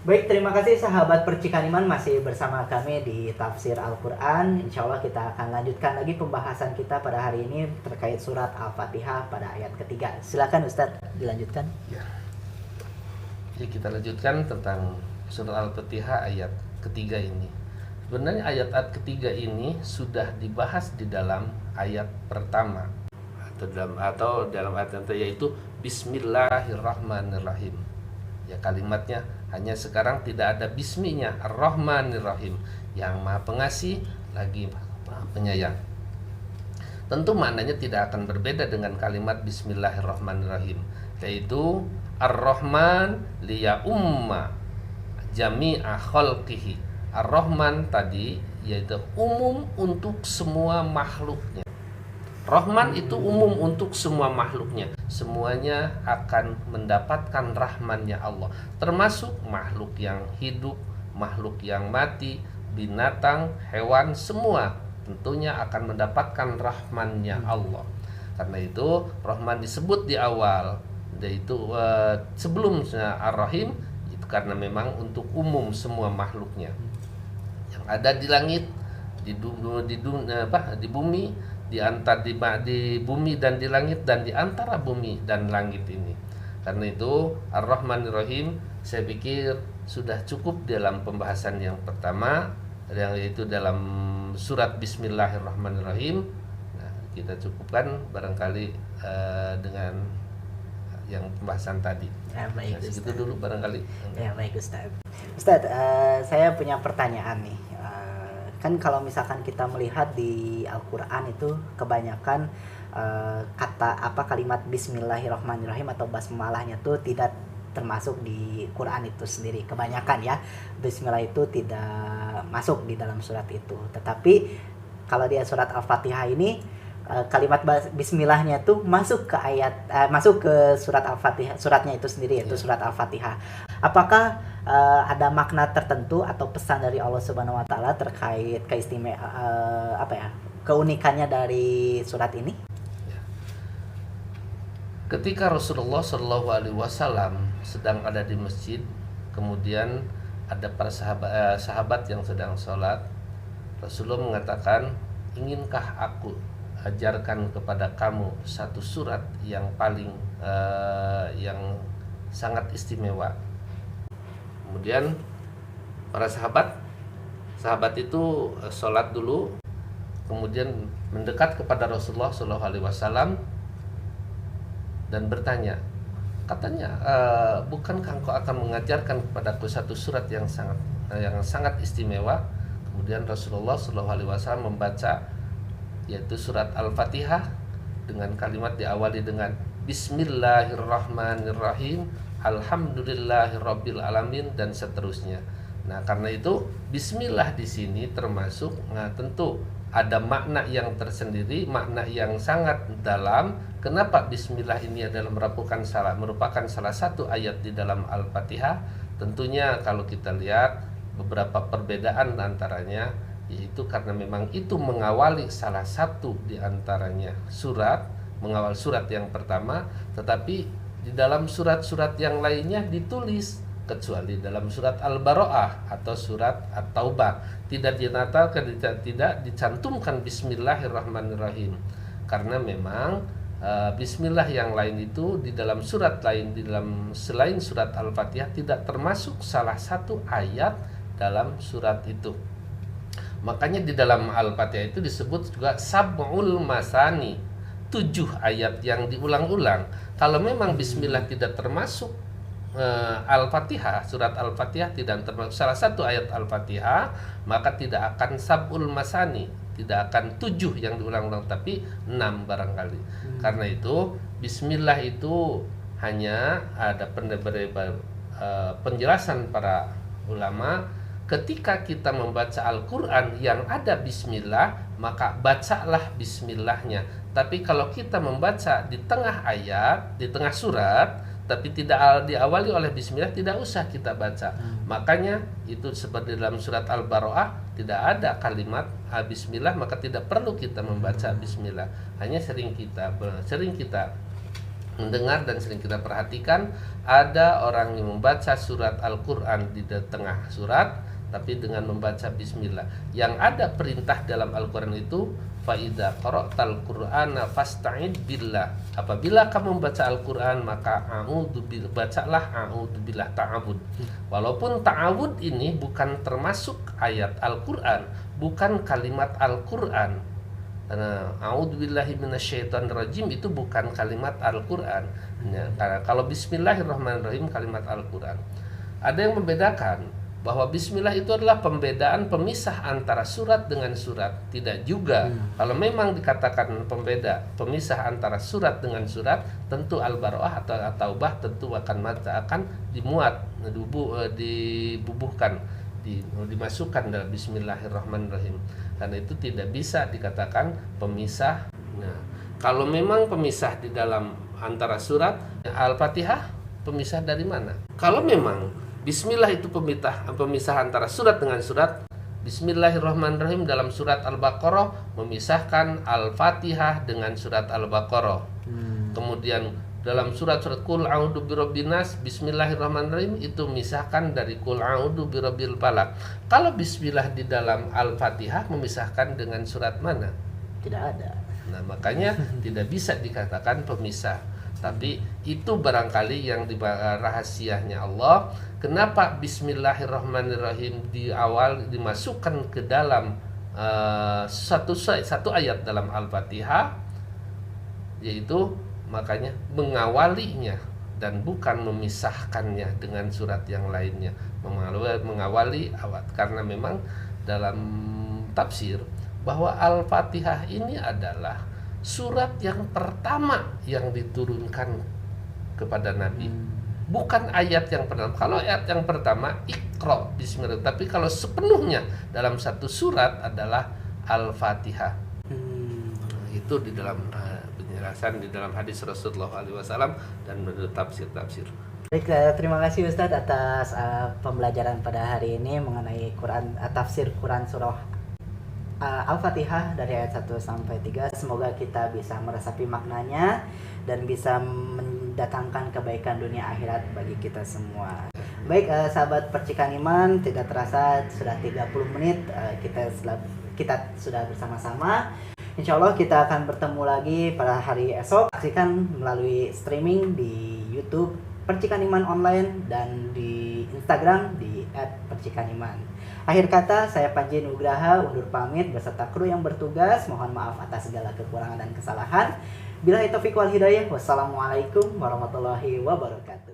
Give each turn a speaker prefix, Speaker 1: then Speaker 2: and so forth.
Speaker 1: Baik, terima kasih sahabat Percikan Iman masih bersama kami di Tafsir Al-Quran. Insya Allah kita akan lanjutkan lagi pembahasan kita pada hari ini terkait surat Al-Fatihah pada ayat ketiga. Silakan Ustadz dilanjutkan.
Speaker 2: Ya. Jadi kita lanjutkan tentang surat Al-Fatihah ayat ketiga ini. Sebenarnya ayat ketiga ini sudah dibahas di dalam ayat pertama atau dalam ayat yang yaitu Bismillahirrahmanirrahim. Ya, kalimatnya hanya sekarang tidak ada bisminya, Ar-Rahmanir-Rahim, yang Maha Pengasih lagi Maha Penyayang. Tentu maknanya tidak akan berbeda dengan kalimat Bismillahirrahmanirrahim, yaitu Ar-Rahman liya'umma jami'a khalqihi. Ar-Rahman tadi yaitu umum untuk semua makhluknya. Rahman itu umum untuk semua makhluknya. Semuanya akan mendapatkan rahmannya Allah, termasuk makhluk yang hidup, makhluk yang mati, binatang, hewan, semua tentunya akan mendapatkan rahmannya Allah. Karena itu Rahman disebut di awal, yaitu sebelumnya Ar-Rahim, itu karena memang untuk umum semua makhluknya yang ada di langit, di bumi, di bumi dan di langit, dan di antara bumi dan langit ini. Karena itu Ar-Rahmanir-Rahim saya pikir sudah cukup dalam pembahasan yang pertama, yaitu dalam surat Bismillahirrahmanirrahim. Nah, kita cukupkan barangkali dengan yang pembahasan tadi.
Speaker 1: Ya, baik,
Speaker 2: nah, segitu dulu barangkali.
Speaker 1: Ya, baik Ustadz. Ustadz, saya punya pertanyaan nih. Kan kalau misalkan kita melihat di Al-Quran itu kebanyakan kalimat Bismillahirrahmanirrahim atau basmalahnya tuh tidak termasuk di Quran itu sendiri. Kebanyakan ya, Bismillah itu tidak masuk di dalam surat itu. Tetapi kalau di surat Al-Fatihah ini kalimat Bismillahnya tuh masuk ke masuk ke surat Al-Fatihah, suratnya itu sendiri yaitu surat Al-Fatihah. Apakah ada makna tertentu atau pesan dari Allah Subhanahu Wa Taala terkait keunikannya dari surat ini?
Speaker 2: Ketika Rasulullah Shallallahu Alaihi Wasallam sedang ada di masjid, kemudian ada para sahabat yang sedang sholat, Rasulullah mengatakan, inginkah aku ajarkan kepada kamu satu surat yang paling yang sangat istimewa. Kemudian para sahabat itu sholat dulu, kemudian mendekat kepada Rasulullah SAW dan bertanya, katanya, bukankah engkau akan mengajarkan kepadaku satu surat yang sangat istimewa? Kemudian Rasulullah SAW membaca yaitu surat Al-Fatihah dengan kalimat diawali dengan Bismillahirrahmanirrahim, Alhamdulillahirabbil alamin, dan seterusnya. Nah, karena itu Bismillah di sini termasuk, tentu ada makna yang tersendiri, makna yang sangat dalam. Kenapa Bismillah ini adalah merupakan salah satu ayat di dalam Al-Fatihah? Tentunya kalau kita lihat beberapa perbedaan antaranya, yaitu karena memang itu mengawali salah satu di antaranya mengawal surat yang pertama, tetapi di dalam surat-surat yang lainnya ditulis, kecuali dalam surat Al-Bara'ah atau surat At-Taubah tidak dicantumkan Bismillahirrahmanirrahim, karena memang Bismillah yang lain itu di dalam surat lain, selain surat Al-Fatihah, tidak termasuk salah satu ayat dalam surat itu. Makanya di dalam Al-Fatihah itu disebut juga Sab'ul Masani, 7 ayat yang diulang-ulang. Kalau memang Bismillah tidak termasuk Al-Fatihah, surat Al-Fatihah tidak termasuk salah satu ayat Al-Fatihah, maka tidak akan Sab'ul Masani, tidak akan 7 yang diulang-ulang, tapi 6 barangkali. Karena itu Bismillah itu hanya ada penjelasan para ulama, ketika kita membaca Al-Quran yang ada Bismillah, maka bacalah Bismillahnya. Tapi kalau kita membaca di tengah ayat, di tengah surat, tapi tidak diawali oleh Bismillah, tidak usah kita baca. Makanya itu seperti dalam surat Al-Bara'ah tidak ada kalimat Bismillah, maka tidak perlu kita membaca Bismillah. Hanya sering kita mendengar dan sering kita perhatikan, ada orang yang membaca surat Al-Quran di tengah surat, tapi dengan membaca bismillah. Yang ada perintah dalam Al-Quran itu, faida qara'tal Qur'ana fasta'id billah. Apabila kamu membaca Al-Quran, maka bacalah a'udzubillah, ta'awud. Walaupun ta'awud ini bukan termasuk ayat Al-Quran, bukan kalimat Al-Quran. Karena a'udzubillahi minasyaitonirrajim itu bukan kalimat Al-Quran. Karena kalau bismillahirrahmanirrahim kalimat Al-Quran. Ada yang membedakan bahwa bismillah itu adalah pembedaan pemisah antara surat dengan surat. Tidak juga. Kalau memang dikatakan pemisah antara surat dengan surat, tentu Al-Baroah atau At-Taubah tentu akan dimuat, dibubuhkan, dimasukkan dalam bismillahirrahmanirrahim. Karena itu tidak bisa dikatakan pemisah. Nah, kalau memang pemisah di dalam antara surat, Al-Fatihah pemisah dari mana? Kalau memang bismillah itu pemisah antara surat dengan surat, bismillahirrahmanirrahim dalam surat Al-Baqarah memisahkan Al-Fatihah dengan surat Al-Baqarah. Kemudian dalam surat-surat Qul a'udzu birabbin nas, bismillahirrahmanirrahim itu memisahkan dari Qul a'udzu birabbil falaq. Kalau bismillah di dalam Al-Fatihah memisahkan dengan surat mana?
Speaker 1: Tidak ada.
Speaker 2: Nah, makanya tidak bisa dikatakan pemisah. Tapi itu barangkali yang rahasianya Allah. Kenapa bismillahirrahmanirrahim di awal dimasukkan ke dalam satu ayat dalam Al-Fatihah, yaitu makanya mengawalinya dan bukan memisahkannya dengan surat yang lainnya. Mengawali awal, karena memang dalam tafsir bahwa Al-Fatihah ini adalah surat yang pertama yang diturunkan kepada Nabi, bukan ayat yang pertama. Kalau ayat yang pertama Iqra bismillah, tapi kalau sepenuhnya dalam satu surat adalah Al-Fatihah. Itu di dalam penjelasan di dalam hadis Rasulullah SAW dan menurut tafsir-tafsir.
Speaker 1: Baik, terima kasih Ustadz atas pembelajaran pada hari ini mengenai tafsir Quran surah Al-Fatihah dari ayat 1 sampai 3. Semoga kita bisa meresapi maknanya dan bisa mendatangkan kebaikan dunia akhirat bagi kita semua. Baik, sahabat Percikan Iman, tidak terasa sudah 30 menit kita sudah bersama-sama. Insya Allah kita akan bertemu lagi pada hari esok. Saksikan melalui streaming di YouTube Percikan Iman Online dan di Instagram di @percikaniman. Akhir kata, saya Panji Nugraha undur pamit beserta kru yang bertugas. Mohon maaf atas segala kekurangan dan kesalahan. Billahi taufiq wal hidayah. Wassalamualaikum warahmatullahi wabarakatuh.